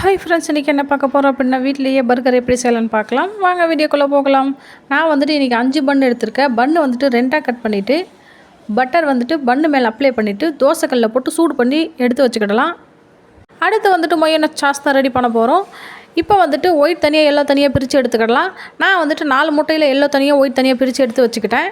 Hi friends, இன்றைக்கி என்ன பார்க்க போகிறோம் அப்படின்னா வீட்டிலேயே பர்கர் எப்படி செய்யலான்னு பார்க்கலாம். வாங்க வீடியோக்குள்ளே போகலாம். நான் வந்துட்டு இன்றைக்கி 5 பன் எடுத்திருக்கேன். பன்னு வந்துட்டு 2ஆக கட் பண்ணிவிட்டு பட்டர் வந்துட்டு பன்னு மேலே அப்ளை பண்ணிவிட்டு தோசைக்கல்லில் போட்டு சூடு பண்ணி எடுத்து வச்சுக்கிடலாம். அடுத்து வந்துட்டு மயோனஸ் சாஸ் தான் ரெடி பண்ண போகிறோம். இப்போ வந்துட்டு ஒயிட் தனியாக எல்லோ தனியாக பிரித்து எடுத்துக்கிடலாம். நான் வந்துட்டு 4 முட்டையில் எல்லோ தனியாக ஒயிட் தனியாக பிரித்து எடுத்து வச்சுக்கிட்டேன்.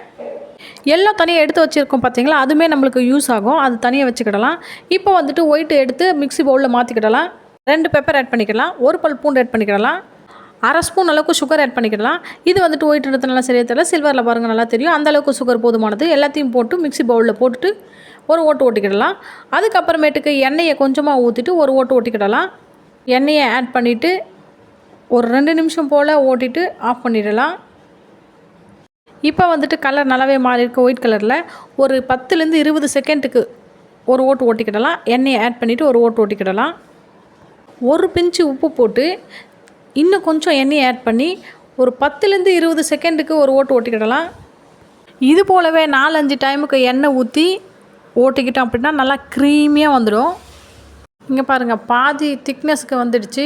எல்லோ தனியாக எடுத்து வச்சுருக்கோம் பார்த்தீங்களா, அதுவுமே நம்மளுக்கு யூஸ் ஆகும். அது தனியாக வச்சுக்கிடலாம். இப்போ வந்துட்டு ஒயிட்டு எடுத்து மிக்ஸி பவுலில் மாற்றிக்கிடலாம். 2 பெப்பர் ஆட் பண்ணிக்கலாம், 1 பல் பூண்டு ஆட் பண்ணிக்கிடலாம், 1/2 ஸ்பூன் அளவுக்கு சுகர் ஆட் பண்ணிக்கிடலாம். இது வந்துட்டு ஒயிட் எடுத்து நல்லா சரியாக தெரியல, சில்வரில் பாருங்கள் நல்லா தெரியும். அந்தளவுக்கு சுகர் போதுமானது. எல்லாத்தையும் போட்டு மிக்ஸி பவுலில் போட்டுட்டு ஒரு ஓட்டு ஓட்டிக்கிடலாம். அதுக்கப்புறமேட்டுக்கு எண்ணெயை கொஞ்சமாக ஊற்றிட்டு ஒரு ஓட்டு ஓட்டிக்கிடலாம். எண்ணெயை ஆட் பண்ணிவிட்டு ஒரு 2 நிமிஷம் போல் ஓட்டிட்டு ஆஃப் பண்ணிடலாம். இப்போ வந்துட்டு கலர் நல்லாவே மாறி இருக்குது. ஒயிட் கலரில் ஒரு 10லேருந்து 20 செகண்டுக்கு ஒரு ஓட்டு ஓட்டிக்கிடலாம். எண்ணெயை ஆட் பண்ணிவிட்டு ஒரு ஓட்டு ஓட்டிக்கிடலாம். ஒரு பிஞ்சு உப்பு போட்டு இன்னும் கொஞ்சம் எண்ணெயை ஆட் பண்ணி ஒரு 10லேருந்து 20 செகண்டுக்கு ஒரு ஓட்டு ஓட்டிக்கிடலாம். இது போலவே 4-5 டைமுக்கு எண்ணெய் ஊற்றி ஓட்டிக்கிட்டோம் அப்படின்னா நல்லா க்ரீமியாக வந்துடும். இங்கே பாருங்கள், பாதி திக்னஸ்க்கு வந்துடுச்சு.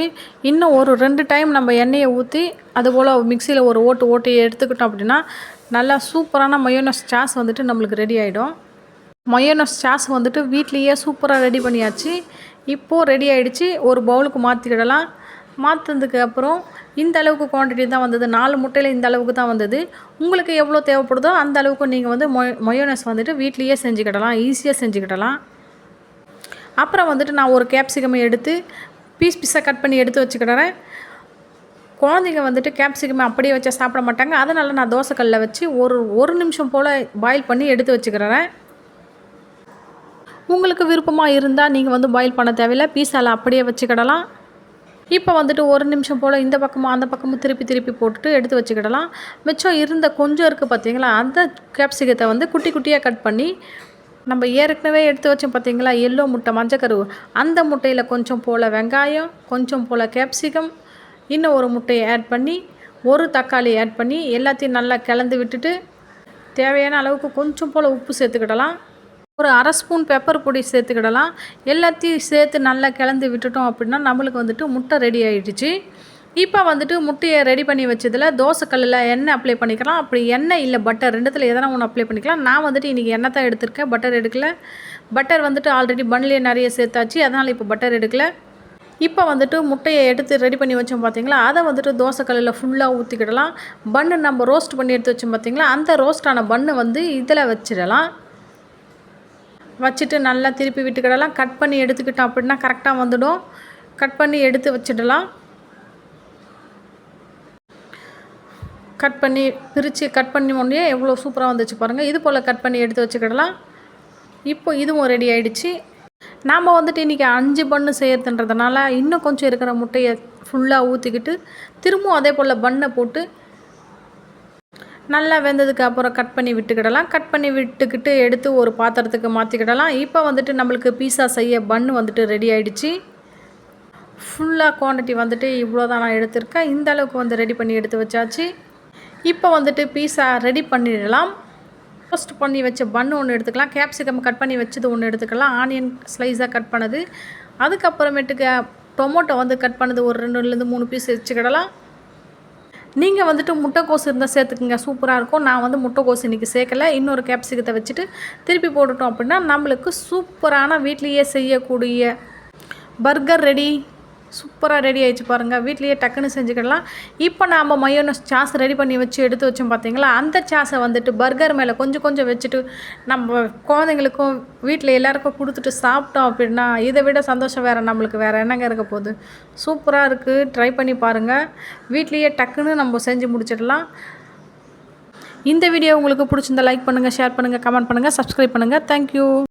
இன்னும் ஒரு 2 டைம் நம்ம எண்ணெயை ஊற்றி அதுபோல் மிக்சியில் ஒரு ஓட்டு ஓட்டி எடுத்துக்கிட்டோம் அப்படின்னா நல்லா சூப்பரான மயோனஸ் சாஸ் வந்துட்டு நம்மளுக்கு ரெடி ஆகிடும். மயோனஸ் சாஸ் வந்துட்டு வீட்லேயே சூப்பராக ரெடி பண்ணியாச்சு. இப்போது ரெடி ஆகிடுச்சு. ஒரு பவுலுக்கு மாற்றிக்கிடலாம். மாற்றினதுக்கு அப்புறம் இந்த அளவுக்கு குவான்டிட்டி தான் வந்தது. 4 முட்டையில் இந்த அளவுக்கு தான் வந்தது. உங்களுக்கு எவ்வளோ தேவைப்படுதோ அந்த அளவுக்கு நீங்கள் வந்து மயோனஸ் வந்துட்டு வீட்லேயே செஞ்சுக்கிடலாம், ஈஸியாக செஞ்சுக்கிடலாம். அப்புறம் வந்துட்டு நான் ஒரு கேப்சிகமை எடுத்து பீஸாக கட் பண்ணி எடுத்து வச்சுக்கிடறேன். குழந்தைங்க வந்துட்டு கேப்சிகமை அப்படியே வச்சா சாப்பிட மாட்டாங்க. அதனால் நான் தோசைக்கல்லில் வச்சு ஒரு நிமிஷம் போல் பாயில் பண்ணி எடுத்து வச்சுக்கிறேன். உங்களுக்கு விருப்பமாக இருந்தால் நீங்கள் வந்து பாயில் பண்ண தேவையில்லை, பீஸாவில் அப்படியே வச்சுக்கிடலாம். இப்போ வந்துட்டு 1 நிமிஷம் போல் இந்த பக்கமும் அந்த பக்கமும் திருப்பி போட்டுட்டு எடுத்து வச்சுக்கிடலாம். மிச்சம் இருந்த கொஞ்சம் இருக்குது பார்த்தீங்களா, அந்த கேப்சிகத்தை வந்து குட்டி குட்டியாக கட் பண்ணி நம்ம ஏற்கனவே எடுத்து வச்சோம் பார்த்தீங்களா எல்லோ முட்டை மஞ்சக்கரு, அந்த முட்டையில் கொஞ்சம் போல் வெங்காயம், கொஞ்சம் போல் கேப்சிகம், இன்னும் ஒரு முட்டையை ஆட் பண்ணி ஒரு தக்காளி ஆட் பண்ணி எல்லாத்தையும் நல்லா கலந்து விட்டுட்டு தேவையான அளவுக்கு கொஞ்சம் போல் உப்பு சேர்த்துக்கிடலாம். ஒரு 1/2 ஸ்பூன் பெப்பர் பொடி சேர்த்துக்கிடலாம். எல்லாத்தையும் சேர்த்து நல்லா கலந்து விட்டுட்டோம் அப்படின்னா நம்மளுக்கு வந்துட்டு முட்டை ரெடி ஆகிடுச்சு. இப்போ வந்துட்டு முட்டையை ரெடி பண்ணி வச்சதில் தோசைக்கல்லில் எண்ணெய் அப்ளை பண்ணிக்கலாம். அப்படி எண்ணெய் இல்லை பட்டர், ரெண்டுத்தில் எதனா ஒன்று அப்ளை பண்ணிக்கலாம். நான் வந்துட்டு இன்றைக்கி எண்ணெய் தான் எடுத்திருக்கேன், பட்டர் எடுக்கல. பட்டர் வந்துட்டு ஆல்ரெடி பன்லேயே நிறைய சேர்த்தாச்சு, அதனால் இப்போ பட்டர் எடுக்கல. இப்போ வந்துட்டு முட்டையை எடுத்து ரெடி பண்ணி வச்சோம் பார்த்தீங்களா, அதை வந்துட்டு தோசைக்கல்லில் ஃபுல்லாக ஊற்றிக்கிடலாம். பன்னு நம்ம ரோஸ்ட் பண்ணி எடுத்து வச்சோம் பார்த்தீங்களா, அந்த ரோஸ்டான பன்னு வந்து இதில் வச்சிடலாம். வச்சுட்டு நல்லா திருப்பி விட்டுக்கிடலாம். கட் பண்ணி எடுத்துக்கிட்டோம் அப்படின்னா கரெக்டாக வந்துடும். கட் பண்ணி எடுத்து வச்சிடலாம். கட் பண்ணி பிரித்து கட் பண்ணி உடனே எவ்வளோ சூப்பராக வந்துச்சு பாருங்கள். இது போல் கட் பண்ணி எடுத்து வச்சுக்கிடலாம். இப்போ இதுவும் ரெடி ஆகிடுச்சு. நாம் வந்துட்டு இன்றைக்கி 5 பன்னு செய்யறதுன்றதுனால இன்னும் கொஞ்சம் இருக்கிற முட்டையை ஃபுல்லாக ஊற்றிக்கிட்டு திரும்பவும் அதே போல் பன்னை போட்டு நல்லா வெந்ததுக்கு அப்புறம் கட் பண்ணி விட்டுக்கிடலாம். கட் பண்ணி விட்டுக்கிட்டு எடுத்து ஒரு பாத்திரத்துக்கு மாற்றிக்கிடலாம். இப்போ வந்துட்டு நம்மளுக்கு பீஸா செய்ய பன்னு வந்துட்டு ரெடி ஆகிடுச்சு. ஃபுல்லாக குவான்டிட்டி வந்துட்டு இவ்வளோ தான் நான் எடுத்திருக்கேன். இந்த அளவுக்கு வந்து ரெடி பண்ணி எடுத்து வச்சாச்சு. இப்போ வந்துட்டு பீஸா ரெடி பண்ணிடலாம். ரோஸ்ட் பண்ணி வச்ச பன்னு ஒன்று எடுத்துக்கலாம், கேப்சிகம் கட் பண்ணி வச்சது ஒன்று எடுத்துக்கலாம், ஆனியன் ஸ்லைஸாக கட் பண்ணது, அதுக்கப்புறமேட்டுக்கு டொமேட்டோ வந்து கட் பண்ணது ஒரு 2லேருந்து 3 பீஸ் வச்சுக்கிடலாம். நீங்கள் வந்துட்டு முட்டைக்கோஸ் இருந்தால் சேர்த்துக்குங்க, சூப்பராக இருக்கும். நான் வந்து முட்டைக்கோஸ் இன்றைக்கி சேர்க்கலை. இன்னொரு கேப்சிகத்தை வச்சுட்டு திருப்பி போட்டுட்டோம் அப்படின்னா நம்மளுக்கு சூப்பரான வீட்லேயே செய்யக்கூடிய பர்கர் ரெடி. சூப்பராக ரெடி ஆகிடுச்சு பாருங்கள். வீட்லேயே டக்குன்னு செஞ்சுக்கிடலாம். இப்போ நாம் மயோனஸ் சாஸ் ரெடி பண்ணி வச்சு எடுத்து வச்சோம் பார்த்தீங்களா, அந்த சாஸை வந்துட்டு பர்கர் மேலே கொஞ்சம் கொஞ்சம் வச்சுட்டு நம்ம குழந்தைங்களுக்கும் வீட்டில் எல்லாேருக்கும் கொடுத்துட்டு சாப்பிட்டோம் அப்படின்னா இதை விட சந்தோஷம் நம்மளுக்கு வேறு என்னங்க இருக்க போகுது. சூப்பராக இருக்குது. ட்ரை பண்ணி பாருங்கள். வீட்லேயே டக்குன்னு நம்ம செஞ்சு முடிச்சிடலாம். இந்த வீடியோ உங்களுக்கு பிடிச்சிருந்தா லைக் பண்ணுங்கள், ஷேர் பண்ணுங்கள், கமெண்ட் பண்ணுங்கள், சப்ஸ்கிரைப் பண்ணுங்கள். தேங்க்யூ.